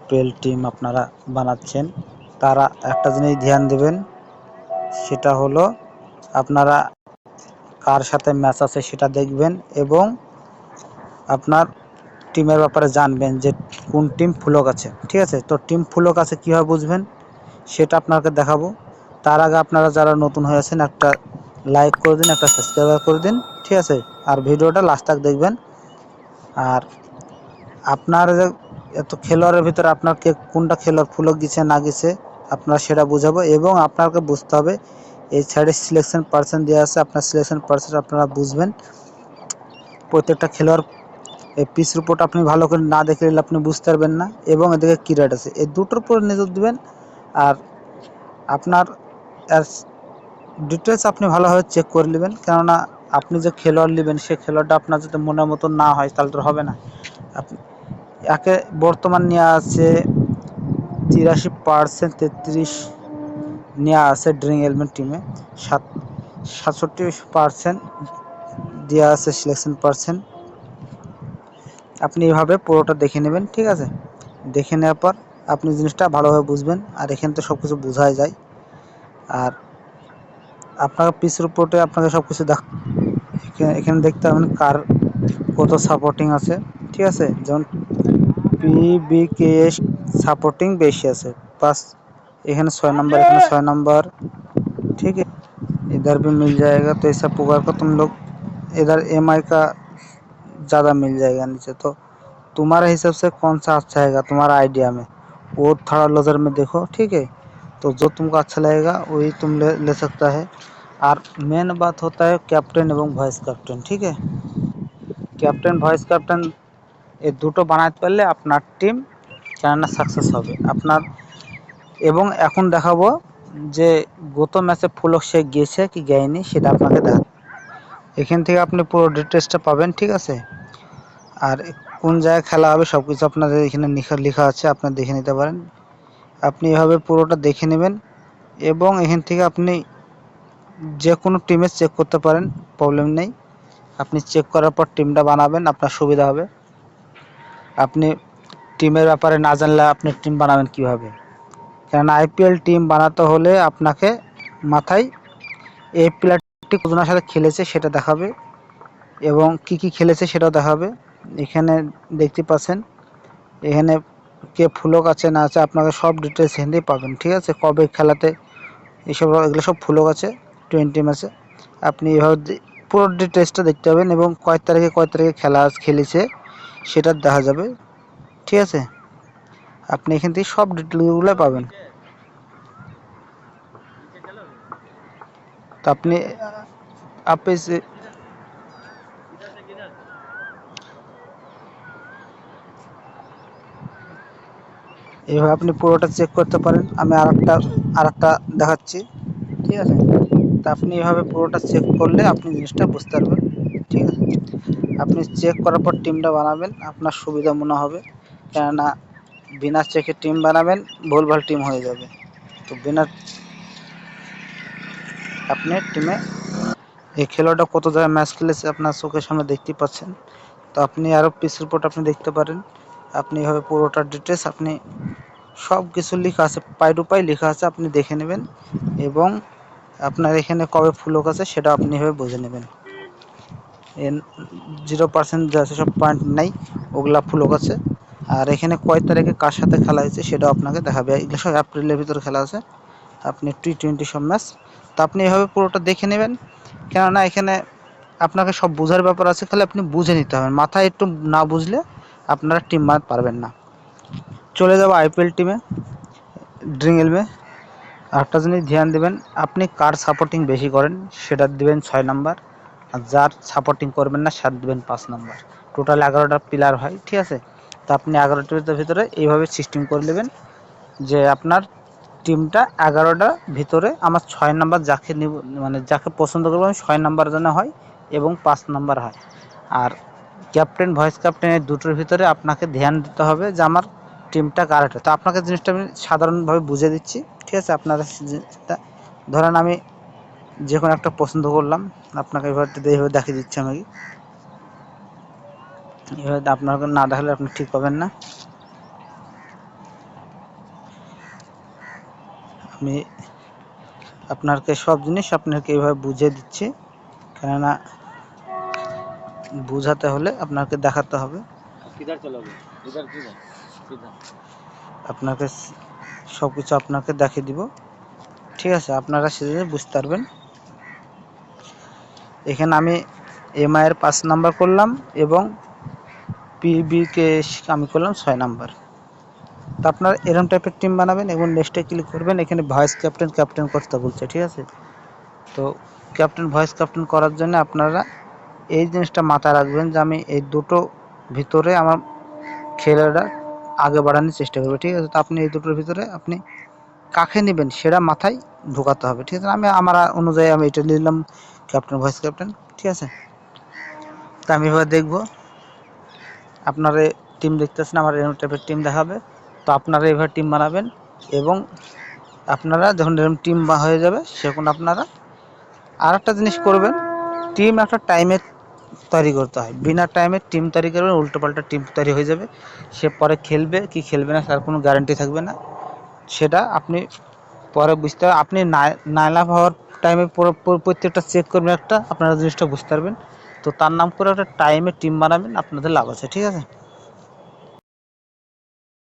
IPL team আপনারা বানাচ্ছেন, তারা একটা জিনিস ধ্যান দেবেন, সেটা হলো আপনারা কার সাথে ম্যাচ আছে সেটা দেখবেন এবং আপনার টিমের ব্যাপারে জানবেন যে কোন টিম ফুলক আছে। ঠিক আছে, তো টিম ফুলক আছে কীভাবে বুঝবেন সেটা আপনাকে দেখাবো। তার আগে আপনারা যারা নতুন হয়েছেন একটা লাইক করে দিন, একটা সাবস্ক্রাইব করে দিন, ঠিক আছে, আর ভিডিওটা লাস্ট তক দেখবেন। আর আপনার এত খেলোয়াড়ের ভিতরে আপনার কে কোনটা খেলোয়াড় ফুলক গেছে না গেছে আপনারা সেটা বুঝাবো এবং আপনাকে বুঝতে হবে এই সাইডে সিলেকশন পার্সেন্ট দেওয়া আছে, আপনার সিলেকশন পার্সেন্ট আপনারা বুঝবেন। প্রত্যেকটা খেলোয়াড় এই পিচ রিপোর্ট আপনি ভালো করে না দেখে নিলে আপনি বুঝতে পারবেন না এবং এদিকে কী রেট আছে, এই দুটোর উপর নজর দেবেন। আর আপনার ডিটেলস আপনি ভালোভাবে চেক করে নেবেন, কেননা আপনি যে খেলোয়াড় নেবেন সে খেলোয়াড়টা আপনার যদি মনের মতো না হয় তাহলে তো হবে না। আপনি একে বর্তমান নেওয়া আছে 83%, 33 নেওয়া আছে ড্রিং এলিমেন্ট টিমে, 67% দেওয়া আছে সিলেকশন পার্সেন্ট। আপনি এইভাবে পুরোটা দেখে নেবেন, ঠিক আছে। দেখে নেওয়ার পর আপনি জিনিসটা ভালোভাবে বুঝবেন, আর এখানে তো সব কিছু বোঝাই যায়। আর আপনার পিচ রিপোর্টে আপনাকে সব কিছু এখানে দেখতে পাবেন কার কত সাপোর্টিং আছে, ঠিক আছে। যেমন PBKS সাপোর্টিং বেশি আছে, पास এখানে 6 नंबर, এখানে 6 नंबर, ठीक है। इधर भी मिल जाएगा, तो ऐसा प्रकार का तुम लोग इधर MI का ज़्यादा मिल जाएगा नीचे। तो तुम्हारे हिसाब से कौन सा अच्छा आएगा तुम्हारा आइडिया में, वो थोड़ा नज़र में देखो, ठीक है। तो जो तुमको अच्छा लगेगा वही तुम ले सकता है। और मेन बात होता है कैप्टन एवं वाइस कैप्टन, ठीक है। ক্যাপ্টেন ভাইস ক্যাপ্টেন এই দুটো বানাতে পারলে আপনার টিম কেননা সাকসেস হবে আপনার। এবং এখন দেখাবো যে গত ম্যাচে ফুলক সে গিয়েছে কি যায়নি সেটা আপনাকে দেখা, এখান থেকে আপনি পুরো ডিটেলসটা পাবেন, ঠিক আছে। আর কোন জায়গায় খেলা হবে সব কিছু আপনাদের এখানে লেখা আছে, আপনারা দেখে নিতে পারেন। আপনি এভাবে পুরোটা দেখে নেবেন এবং এখান থেকে আপনি যে কোনো টিমে চেক করতে পারেন, প্রবলেম নেই। আপনি চেক করার পর টিমটা বানাবেন, আপনার সুবিধা হবে। আপনি টিমের ব্যাপারে না জানলে আপনি টিম বানাবেন কীভাবে, কেননা আইপিএল টিম বানাতে হলে আপনাকে মাথায় এই প্লেয়ারটি কতজনের সাথে খেলেছে সেটা দেখাবে এবং কি কি খেলেছে সেটাও দেখাবে। এখানে দেখতে পাচ্ছেন এখানে কে ফুলক আছে না আছে আপনাকে সব ডিটেলস এখানেই পাবেন, ঠিক আছে। কবে খেলাতে এইসব এগুলো সব ফুলক আছে 20 ম্যাচে। আপনি এভাবে পুরো ডিটেলসটা দেখতে পাবেন এবং কয় তারিখে খেলেছে সেটা দেখা যাবে, ঠিক আছে। আপনি এখান থেকে সব ডিটেলগুলো পাবেন। তো আপনি এইভাবে আপনি পুরোটা চেক করতে পারেন। আমি আরেকটা দেখাচ্ছি, ঠিক আছে। তা আপনি এভাবে পুরোটা চেক করলে আপনি জিনিসটা বুঝতে পারবেন, ঠিক আছে। আপনি চেক করার পর টিমটা বানাবেন, আপনার সুবিধা মনে হবে, কেননা বিনা চেকে টিম বানাবেন ভুলভাল টিম হয়ে যাবে। তো বিনা আপনি টিমে এই খেলোয়াড়টা কত জায়গায় ম্যাচ খেলেছে আপনার চোখের সামনে দেখতে পাচ্ছেন। তো আপনি আরও পিচ রিপোর্ট আপনি দেখতে পারেন। আপনি এভাবে পুরোটা ডিটেলস আপনি সব কিছু লেখা আছে, পাই টু পাই লেখা আছে, আপনি দেখে নেবেন এবং আপনার এখানে কবে ফুলক আছে সেটা আপনি এভাবে বুঝে নেবেন। 0% যা আছে সব পয়েন্ট নেই, ওগুলা ফুলক আছে। আর এখানে কয় তারিখে কার সাথে খেলা হয়েছে সেটাও আপনাকে দেখাবে। এগুলো সব এপ্রিলের ভিতরে খেলা আছে, আপনি T20 সব ম্যাচ। তো আপনি এভাবে পুরোটা দেখে নেবেন, কেননা এখানে আপনাকে সব বোঝার ব্যাপার আছে, খালি আপনি বুঝে নিতে হবে। মাথায় একটু না বুঝলে আপনারা টিম বানাতে পারবেন না। চলে যাবো আইপিএল টিমে, ড্রিং এলমে। আরেকটা জিনিস ধ্যান দেবেন, আপনি কার সাপোর্টিং বেশি করেন সেটা দেবেন 6 নাম্বার, আর যার সাপোর্টিং করবেন না সেটা দেবেন 5 নাম্বার। টোটাল 11টা প্লেয়ার হয়, ঠিক আছে। তো আপনি 11টার ভিতরে এইভাবে সিস্টেম করে নেবেন যে আপনার টিমটা 11টার ভিতরে আমার 6 নাম্বার যাকে নিব, মানে যাকে পছন্দ করবো আমি 6 নাম্বার যেন হয় এবং 5 নাম্বার হয়। আর ক্যাপ্টেন ভাইস ক্যাপ্টেন এই দুটোর ভিতরে আপনাকে ধ্যান দিতে হবে যে আমার টিমটা কারেক্ট। তো আপনাকে জিনিসটা আমি সাধারণভাবে বুঝিয়ে দিচ্ছি, ঠিক আছে। আপনারা জিনিসটা ধরেন আমি যে কোনো একটা পছন্দ করলাম, আপনাকে এইভাবে দেখিয়ে দিচ্ছি আমি। এভাবে আপনাকে না দেখালে আপনি ঠিক পাবেন না। আমি আপনাকে সব জিনিস আপনাকে এইভাবে বুঝিয়ে দিচ্ছি, কেননা বুঝাতে হলে আপনাকে দেখাতে হবে। আপনাকে সব কিছু আপনাকে দেখিয়ে দিব, ঠিক আছে? আপনারা সেদিন বুঝতে পারবেন। এখানে আমি এমআই এর 5 নাম্বার করলাম এবং পিবিকে আমি করলাম 6 নাম্বার। তো আপনারা এরকম টাইপের টিম বানাবেন এবং নেক্সটে ক্লিক করবেন। এখানে ভয়েস ক্যাপ্টেন করতে বলছে, ঠিক আছে? তো ভয়েস ক্যাপ্টেন করার জন্য আপনারা এই জিনিসটা মাথায় রাখবেন যে আমি এই দুটো ভিতরে আমার খেলাটা আগে বাড়ানোর চেষ্টা করবো, ঠিক আছে? তো আপনি এই দুটোর ভিতরে আপনি কাকে নেবেন সেটা মাথায় ঢোকাতে হবে, ঠিক আছে? আমি আমার অনুযায়ী আমি এটা নিলাম ভয়েস ক্যাপ্টেন, ঠিক আছে? তা আমি এবার দেখবো আপনারা টিম দেখতেছেন, আমার এরকম টাইপের টিম দেখাবে। তো আপনারা এভাবে টিম বানাবেন এবং আপনারা যখন এরকম টিম হয়ে যাবে সেখন আপনারা আর একটা জিনিস করবেন, টিম একটা টাইমে তৈরি করতে হয়। বিনা টাইমে টিম তৈরি করবেন, উল্টোপাল্টা টিম তৈরি হয়ে যাবে। সে পরে খেলবে কি খেলবে না তার কোনো গ্যারান্টি থাকবে না। সেটা আপনি পরে বুঝতে হবে। আপনি নাইলাভ হওয়ার টাইমে প্রত্যেকটা চেক করবেন, একটা আপনারা জিনিসটা বুঝতে পারবেন। তো তার নাম করে একটা টাইমে টিম বানাবেন, আপনাদের লাভ আছে, ঠিক আছে?